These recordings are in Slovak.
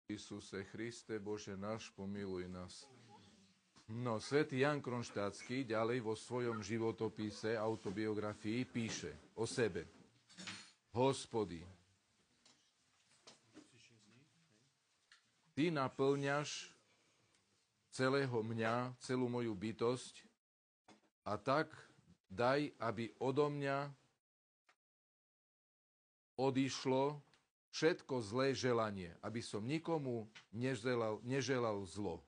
Isuse Christe, Bože náš, pomiluj nás. No, svätý Ján Kronštátsky ďalej vo svojom životopise, autobiografii píše o sebe. Hospody, Ty naplňaš celého mňa, celú moju bytosť a tak daj, aby odo mňa odišlo všetko zlé želanie, aby som nikomu neželal zlo.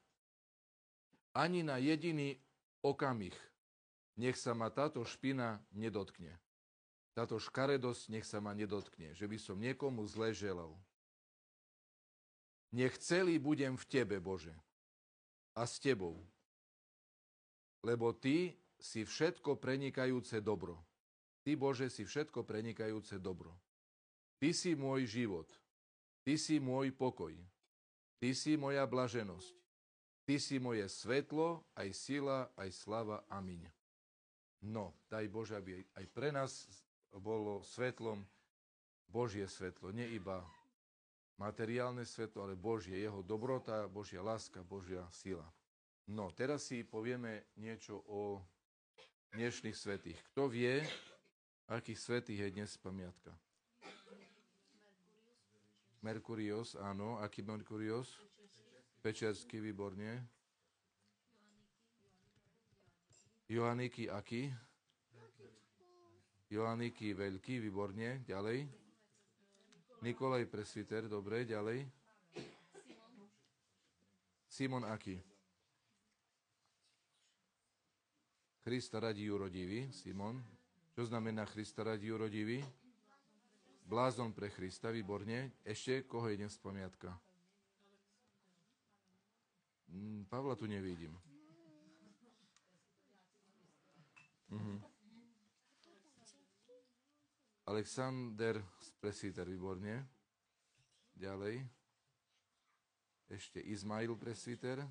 Ani na jediný okamih nech sa ma táto špina nedotkne. Táto škaredosť nech sa ma nedotkne, že by som niekomu zlé želal. Nech celý budem v Tebe, Bože, a s Tebou, lebo Ty si všetko prenikajúce dobro. Ty, Bože, si všetko prenikajúce dobro. Ty si môj život, Ty si môj pokoj, Ty si moja blaženosť, Ty si moje svetlo, aj sila, aj slava. Amin. No, daj Bože, aby aj pre nás bolo svetlom Božie svetlo, nie iba materiálne svetlo, ale Božie, Jeho dobrota, Božia láska, Božia sila. No, teraz si povieme niečo o dnešných svätých. Kto vie, akých svätých je dnes pamiatka? Merkurios, áno. Aký Merkurios? Pečerský, výborne. Joanniky, aký? Joanniky veľký, výborne. Ďalej. Nikolaj Presviter, dobre. Ďalej. Simon, aký? Krista radí urodivý, Simon. Čo znamená Krista radí urodivý? Blázon pre Krista, výborne. Ešte, koho je dnes pamiatka? Pavla tu nevidím. Alexander Presviter, výborne. Ďalej. Ešte Izmail Presviter.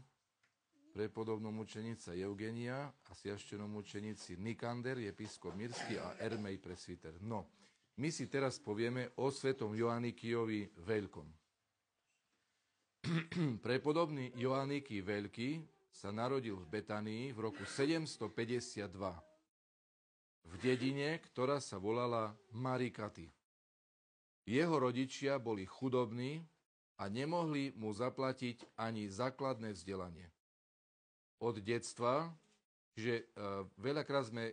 Prepodobnomučenica Eugenia a sviaštenomúčenici Nikander, episkop Mirský a Ermej Presviter. No, my si teraz povieme o svetom Joannikijovi Veľkom. Prepodobný Joannikij Veľký sa narodil v Betánii v roku 752 v dedine, ktorá sa volala Marikaty. Jeho rodičia boli chudobní a nemohli mu zaplatiť ani základné vzdelanie. Od detstva, že veľakrát sme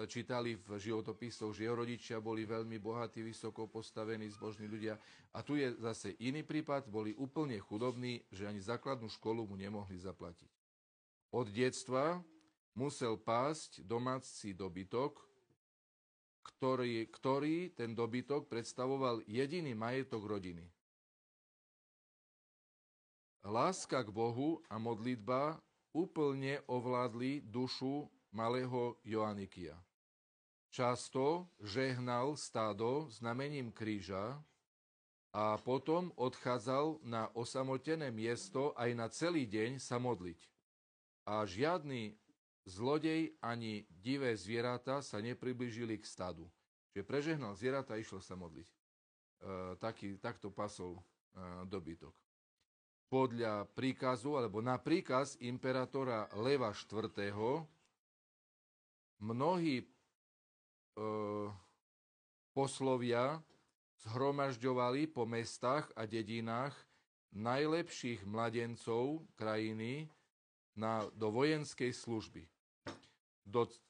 čítali v životopisoch, že jeho rodičia boli veľmi bohatí, vysoko postavení, zbožní ľudia. A tu je zase iný prípad, boli úplne chudobní, že ani základnú školu mu nemohli zaplatiť. Od detstva musel pásť domáci dobytok, ktorý ten dobytok predstavoval jediný majetok rodiny. Láska k Bohu a modlitba úplne ovládli dušu malého Joannikija. Často žehnal stádo znamením kríža a potom odchádzal na osamotené miesto aj na celý deň sa modliť. A žiadny zlodej ani divé zvieratá sa nepriblížili k stádu. Čiže prežehnal zvieratá a išiel sa modliť. Takto pasol dobytok. Podľa príkazu, alebo na príkaz imperátora Leva IV. Mnohí poslovia zhromažďovali po mestách a dedinách najlepších mladencov krajiny do vojenskej služby.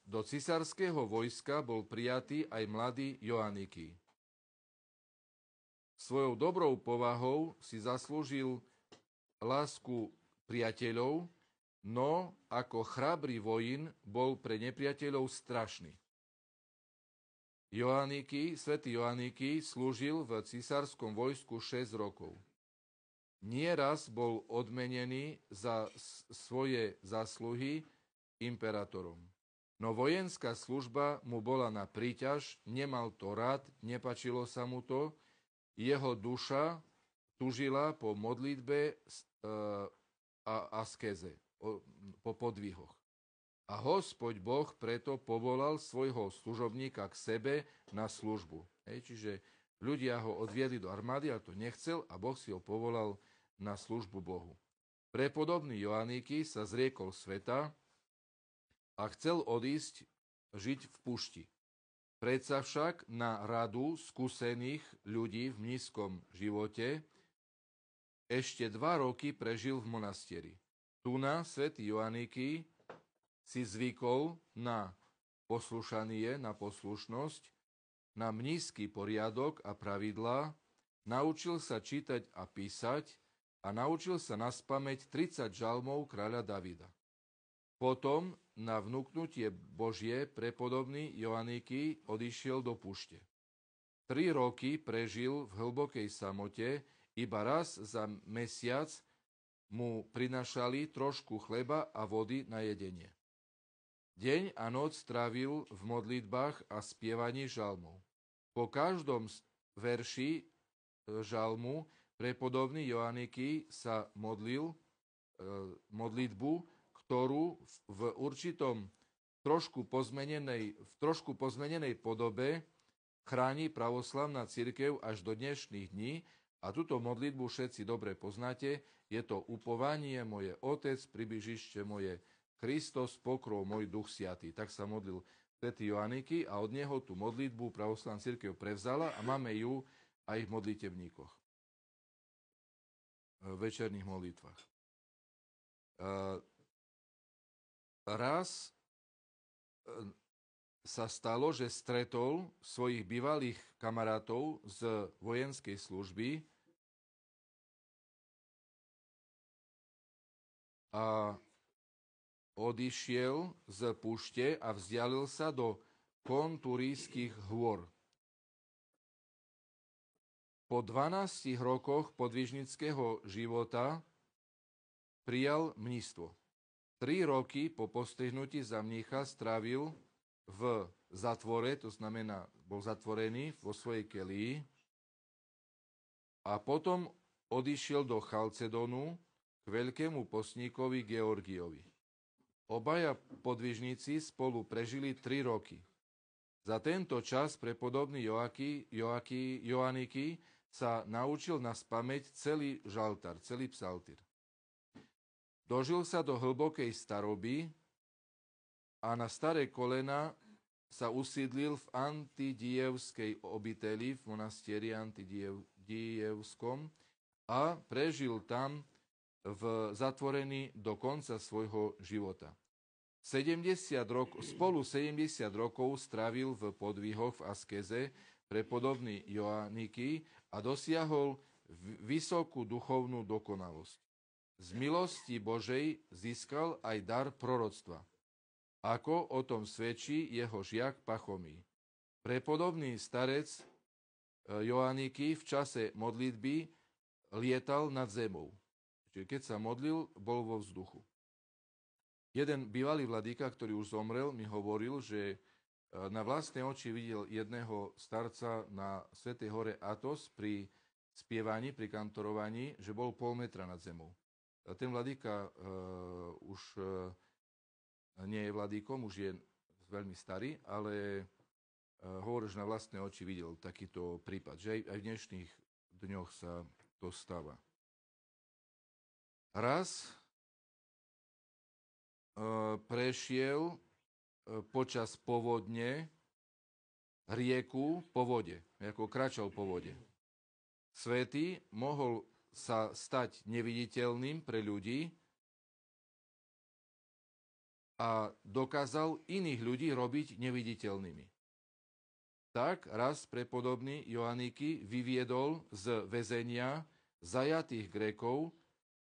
Do cisárskeho vojska bol prijatý aj mladý Joannikij. Svojou dobrou povahou si zaslúžil lásku priateľov, no ako chrabrý vojín bol pre nepriateľov strašný. Svätý Joannikij slúžil v cisárskom vojsku 6 rokov. Nieraz bol odmenený za svoje zásluhy imperátorom. No vojenská služba mu bola na príťaž, nemal to rád, nepačilo sa mu to, jeho duša tužila po modlitbe a askéze, po podvihoch. A Hospod Boh preto povolal svojho služobníka k sebe na službu. Čiže ľudia ho odviedli do armády, ale to nechcel a Boh si ho povolal na službu Bohu. Prepodobný Joaniky sa zriekol sveta a chcel odísť žiť v pušti. Predsa však na radu skúsených ľudí v nízkom živote ešte 2 roky prežil v monastieri. Tuna svätý Joaniky si zvykol na poslušanie, na poslušnosť, na mníšsky poriadok a pravidlá, naučil sa čítať a písať a naučil sa naspamäť 30 žalmov kráľa Davida. Potom na vnúknutie Božie prepodobný Joaniky odišiel do púšte. 3 roky prežil v hlbokej samote, iba raz za mesiac mu prinašali trošku chleba a vody na jedenie. Deň a noc strávil v modlitbách a spievaní žalmov. Po každom verši žalmu prepodobný Joaniky sa modlil modlitbu, ktorú v určitom trošku pozmenenej podobe chráni pravoslavná cirkev až do dnešných dní. A túto modlitbu všetci dobre poznáte. Je to upovanie moje Otec, pribižište moje Kristos, pokrov môj Duch Sviatý. Tak sa modlil svätý Joaniky a od neho tú modlitbu pravoslavná cirkev prevzala a máme ju aj v modlitebníkoch, v večerných modlitvách. Raz sa stalo, že stretol svojich bývalých kamarátov z vojenskej služby a odišiel z púšte a vzdialil sa do Konturískych hôr. Po 12 rokoch podvižnického života prijal mníctvo. 3 roky po postrihnutí za mnícha strávil v zatvore, to znamená, bol zatvorený vo svojej kelii a potom odišiel do Chalcedonu k veľkému postníkovi Georgiovi. Obaja podvižníci spolu prežili 3 roky. Za tento čas prepodobný Joaniky sa naučil naspamäť celý žaltár, celý psaltír. Dožil sa do hlbokej staroby a na staré kolena sa usídlil v Antidievskej obydeli, v monastieri Antidievskom a prežil tam zatvorený do konca svojho života. Spolu 70 rokov strávil v podvihoch v askeze prepodobný Joaniky a dosiahol vysokú duchovnú dokonalosť. Z milosti Božej získal aj dar proroctva, ako o tom svedčí jeho žiak Pachomí. Prepodobný starec Joaniky v čase modlitby lietal nad zemou. Čiže keď sa modlil, bol vo vzduchu. Jeden bývalý vladyka, ktorý už zomrel, mi hovoril, že na vlastné oči videl jedného starca na Svätej hore Athos pri spievaní, pri kantorovaní, že bol 0,5 metra nad zemou. Ten vladyka už nie je vladíkom, už je veľmi starý, ale hovorí, že na vlastné oči videl takýto prípad, že aj v dnešných dňoch sa to stáva. Raz prešiel počas povodne rieku po vode, ako kráčal po vode. Svätý mohol sa stať neviditeľným pre ľudí a dokázal iných ľudí robiť neviditeľnými. Tak raz prepodobný Joaniky vyviedol z väzenia zajatých Grékov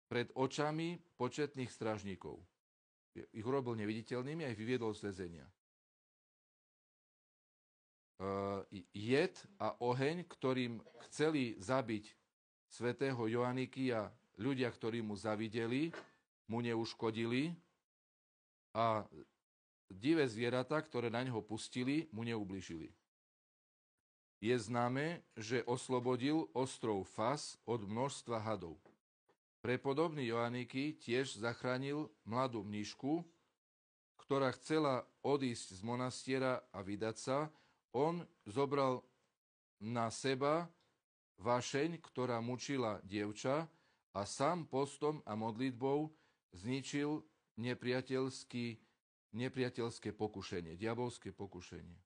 pred očami početných strážnikov. Ich urobil neviditeľnými a ich vyviedol z väzenia. Jed a oheň, ktorým chceli zabiť svätého Joaniky a ľudia, ktorí mu zavideli, mu neuškodili a divé zvieratá, ktoré na ňo pustili, mu neublížili. Je známe, že oslobodil ostrov Fas od množstva hadov. Prepodobný Joaniky tiež zachránil mladú mníšku, ktorá chcela odísť z monastiera a vydať sa. On zobral na seba vašeň, ktorá mučila dievča a sám postom a modlitbou zničil nepriateľské pokušenie, diabolské pokušenie.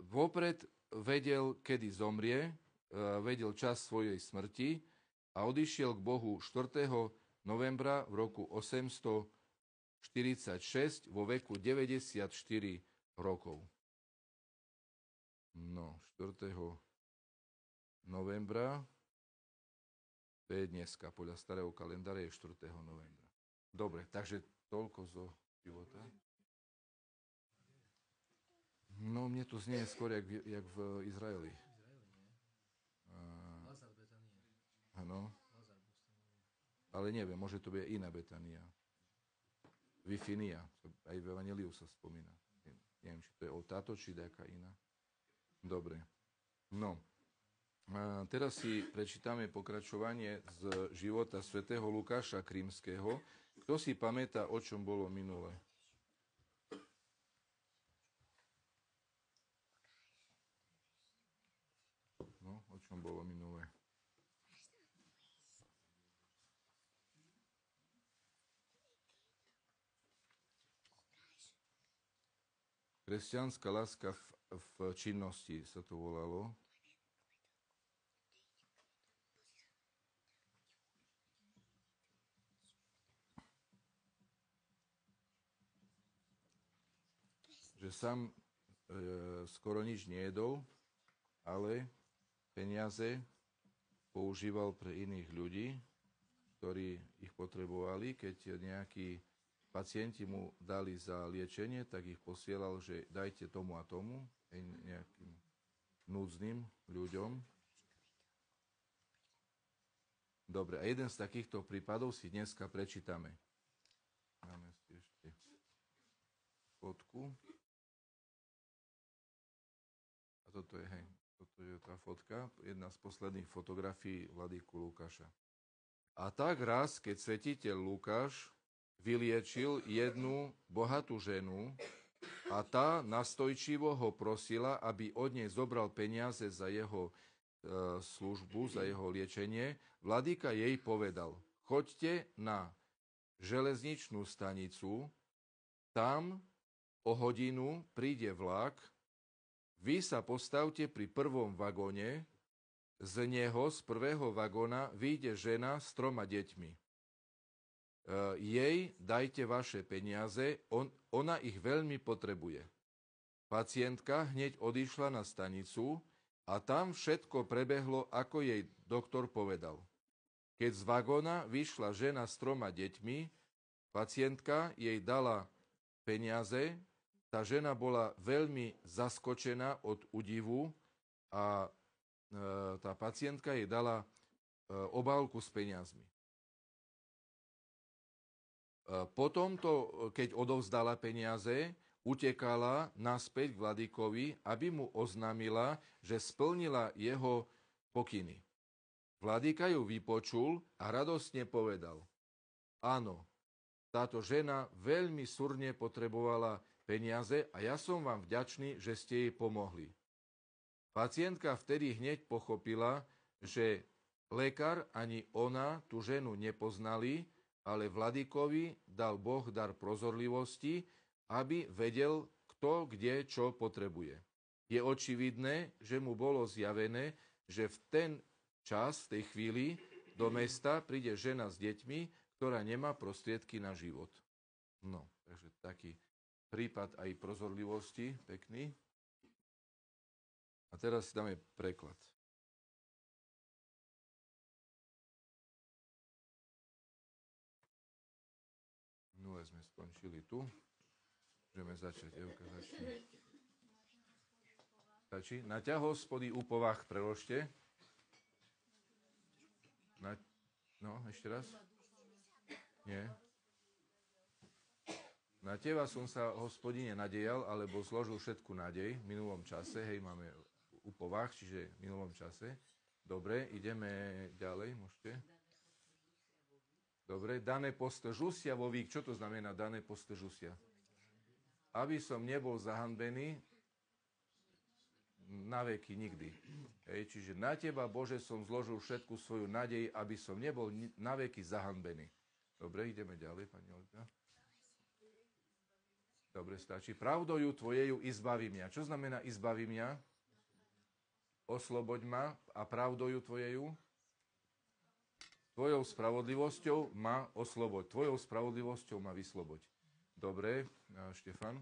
Vopred vedel, kedy zomrie, vedel čas svojej smrti a odišiel k Bohu 4. novembra v roku 846 vo veku 94 rokov. No, 4. novembra, to je dneska, podľa starého kalendára je 4. novembra. Dobre, takže toľko zo života. No, mne to znie skôr, jak v Izraeli. Áno. Ale neviem, môže to byť iná Betania. Vifinia, aj v Evangeliu sa spomína. Neviem, či to je o táto, či nejaká iná. Dobre. No. A teraz si prečítame pokračovanie z života svätého Lukáša Krímskeho. Kto si pamätá, o čom bolo minulé? No, o čom bolo minulé? Kresťanská láska v činnosti sa to volalo. Že sám skoro nič nejedol, ale peniaze používal pre iných ľudí, ktorí ich potrebovali. Keď nejakí pacienti mu dali za liečenie, tak ich posielal, že dajte tomu a tomu, nejakým núdznym ľuďom. Dobre, a jeden z takýchto prípadov si dneska prečítame. Máme si ešte fotku. A toto je tá fotka, jedna z posledných fotografií vladyku Lukáša. A tak raz, keď svätiteľ Lukáš vyliečil jednu bohatú ženu a tá nastojčivo ho prosila, aby od nej zobral peniaze za jeho službu, za jeho liečenie, vladyka jej povedal: choďte na železničnú stanicu, tam o hodinu príde vlak, vy sa postavte pri prvom vagóne, z neho, z prvého vagóna, vyjde žena s 3 deťmi. Jej dajte vaše peniaze, ona ich veľmi potrebuje. Pacientka hneď odišla na stanicu a tam všetko prebehlo, ako jej doktor povedal. Keď z vagóna vyšla žena s 3 deťmi, pacientka jej dala peniaze, tá žena bola veľmi zaskočená od údivu a tá pacientka jej dala obálku s peniazmi. Potom, keď odovzdala peniaze, utekala naspäť k vladykovi, aby mu oznámila, že splnila jeho pokyny. Vladyka ju vypočul a radostne povedal: áno, táto žena veľmi súrne potrebovala peniaze a ja som vám vďačný, že ste jej pomohli. Pacientka vtedy hneď pochopila, že lekár ani ona tú ženu nepoznali, ale vladykovi dal Boh dar prozorlivosti, aby vedel, kto kde čo potrebuje. Je očividné, že mu bolo zjavené, že v ten čas, v tej chvíli, do mesta príde žena s deťmi, ktorá nemá prostriedky na život. No, takže taký prípad aj prozorlivosti, pekný. A teraz si dáme preklad. Minule sme skončili tu. Môžeme začať. Evka začne. Stačí? Na ťa, Hospody, úpovách preložte. No, ešte raz. Nie. Na teba som sa, Hospodine, nadejal, alebo zložil všetku nádej v minulom čase. Hej, máme úpovách, čiže v minulom čase. Dobre, ideme ďalej, môžete. Dobre, dané postržusia vo vík. Čo to znamená dané postržusia? Aby som nebol zahanbený, na veky nikdy. Hej, čiže na teba, Bože, som zložil všetku svoju nádej, aby som nebol na veky zahanbený. Dobre, ideme ďalej, pani Olga. Dobre, stačí. Pravdou tvojeju izbaví mňa. Čo znamená izbaví mňa? Osloboď ma a pravdou tvojeju. Tvojou spravodlivosťou ma osloboď. Tvojou spravodlivosťou ma vysloboď. Dobre, Štefan.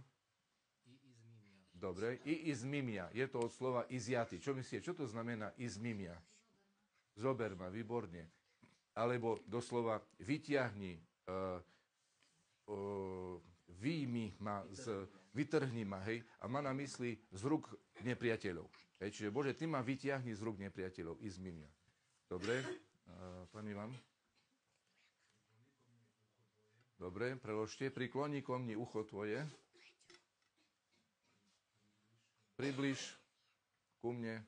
Dobre, i izmimia. Je to od slova izjati. Čo myslíte? Čo to znamená izmimia? Zober ma, výborne. Alebo doslova vyťahni, výjmi ma, vytrhni ma, hej, a má na mysli z rúk nepriateľov. Hej, čiže Bože, ty ma vyťahni z rúk nepriateľov, izmimia. Dobre, pán Ivan. Dobre, preložte. Prikloní ko mne ucho tvoje. Približ ku mne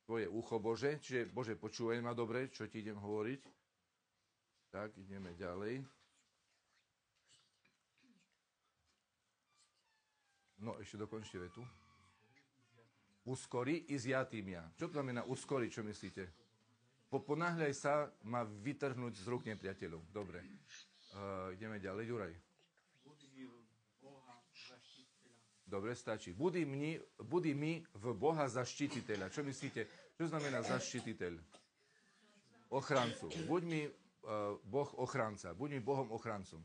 tvoje ucho, Bože. Čiže, Bože, počúvaj ma dobre, čo ti idem hovoriť. Tak, ideme ďalej. No, ešte dokončite vetu. Uskori i zjatým ja. Čo to znamená uskori, čo myslíte? Ponáhľaj sa, má vytrhnúť z rúk nepriateľov. Dobre. Ideme ďalej, Juraj. Dobre, stačí. Budi mi v Boha zaštititeľa. Čo myslíte? Čo znamená zaštititeľ? Ochrancu. Buď mi Boh ochranca. Buď mi Bohom ochrancom.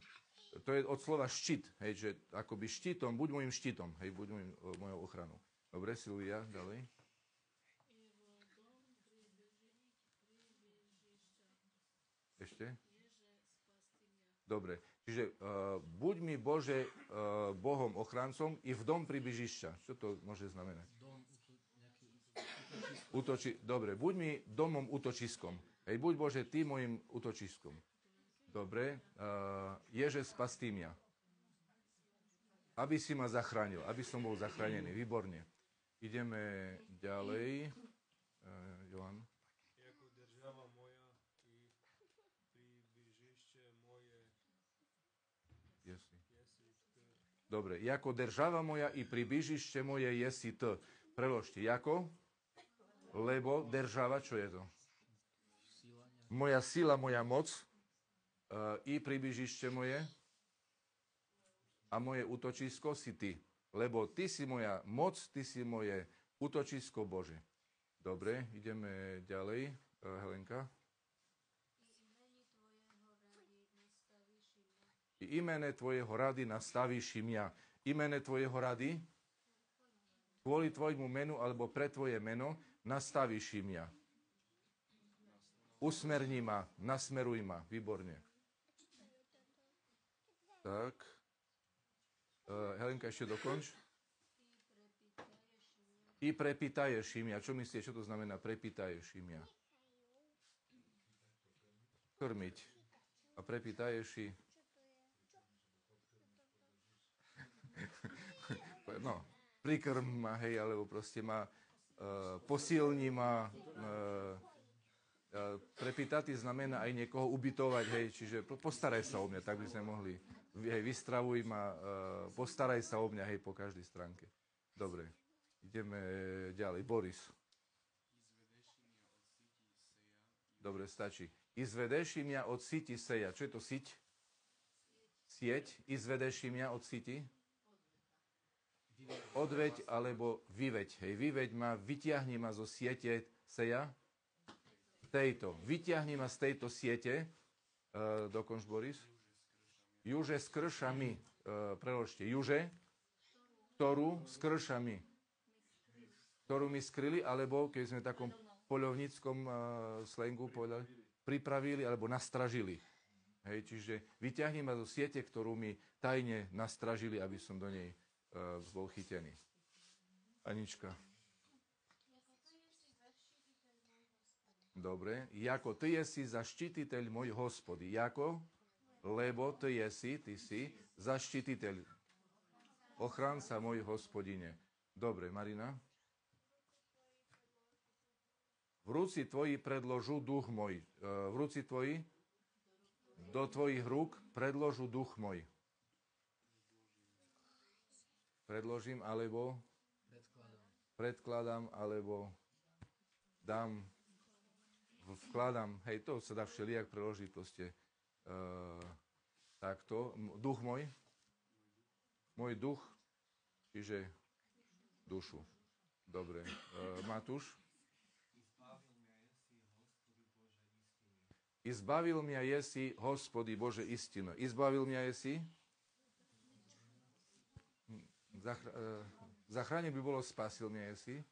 To je od slova štít. Hej, že akoby štítom, buď môjim štítom. Hej, buď mojou ochranou. Dobre, Silvia, ďalej. Ešte? Dobre. Čiže buď mi, Bože, Bohom ochrancom i v dom pribyžišťa. Čo to môže znamenať? Dobre, buď mi domom útočiskom. Hej, buď, Bože, ty môjim útočiskom. Dobre. Ježe spastý mňa. Aby si ma zachránil. Aby som bol zachránený. Výborne. Ideme ďalej. Johan. Dobre, jako država moja i približište moje jesi t. Preložte, jako? Lebo država, čo je to? Moja sila, moja moc i približište moje a moje útočisko si ty. Lebo ty si moja moc, ty si moje útočisko, Bože. Dobre, ideme ďalej. Helenka. Imene tvojeho rady nastavíš mňa. Imene tvojeho rady, kvôli tvojmu menu alebo pre tvoje meno, nastavíš mňa. Usmerni ma, nasmeruj ma. Výborne. Tak. Helenka, ešte dokonč. I prepýtaješ mňa. Čo myslíte, čo to znamená prepýtaješ mňa? Krmiť. A prepýtaješ no, prikrm ma, hej, alebo proste ma posilní ma. Prepýtať znamená aj niekoho ubytovať, hej, čiže postaraj sa o mňa, tak by sme mohli. Hej, vystravuj ma, postaraj sa o mňa, hej, po každej stránke. Dobre, ideme ďalej. Boris. Dobre, stačí. Izvedeš mňa od siti seja. Čo je to siť? Sieť. Izvedeš mňa od siti? Odveď alebo vyveď. Hej, vyveď ma, vyťahni ma zo siete seja. Tejto. Vyťahni ma z tejto siete. Dokonč, Boris. Juže s kršami. Preložte. Juže, ktorú s kršami. Ktorú mi skryli, alebo keď sme v takom poľovníckom slangu povedali, pripravili alebo nastražili. Hej, čiže vyťahni ma zo siete, ktorú mi tajne nastražili, aby som do nej bol chytený. Anička. Dobre. Jako ty jesi zaštititeľ môj hospody. Jako? Lebo ty si zaštititeľ. Ochranca môj hospodine. Dobre, Marina. V ruci tvoji predložu duch môj. V ruci tvoji do tvojich rúk predložu duch môj. Predložím, alebo predkladám, alebo vkladám, hej, to sa dá všelijak preložiť proste takto. Duch môj duch, čiže dušu. Dobre. Matúš? Izbavil mňa jesi, Hospody Bože, istino. Izbavil mňa jesi? Zachránil by bolo spasil mňa jesi.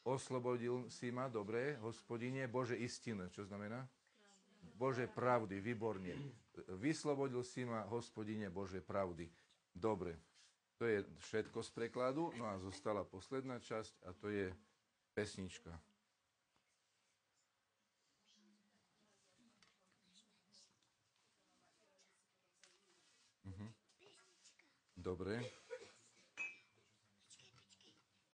Oslobodil si ma, dobre, Hospodine, Bože, istino. Čo znamená? Bože pravdy, výborne. Vyslobodil si ma, Hospodine, Bože pravdy. Dobre. To je všetko z prekladu. No a zostala posledná časť a to je pesnička. Dobre.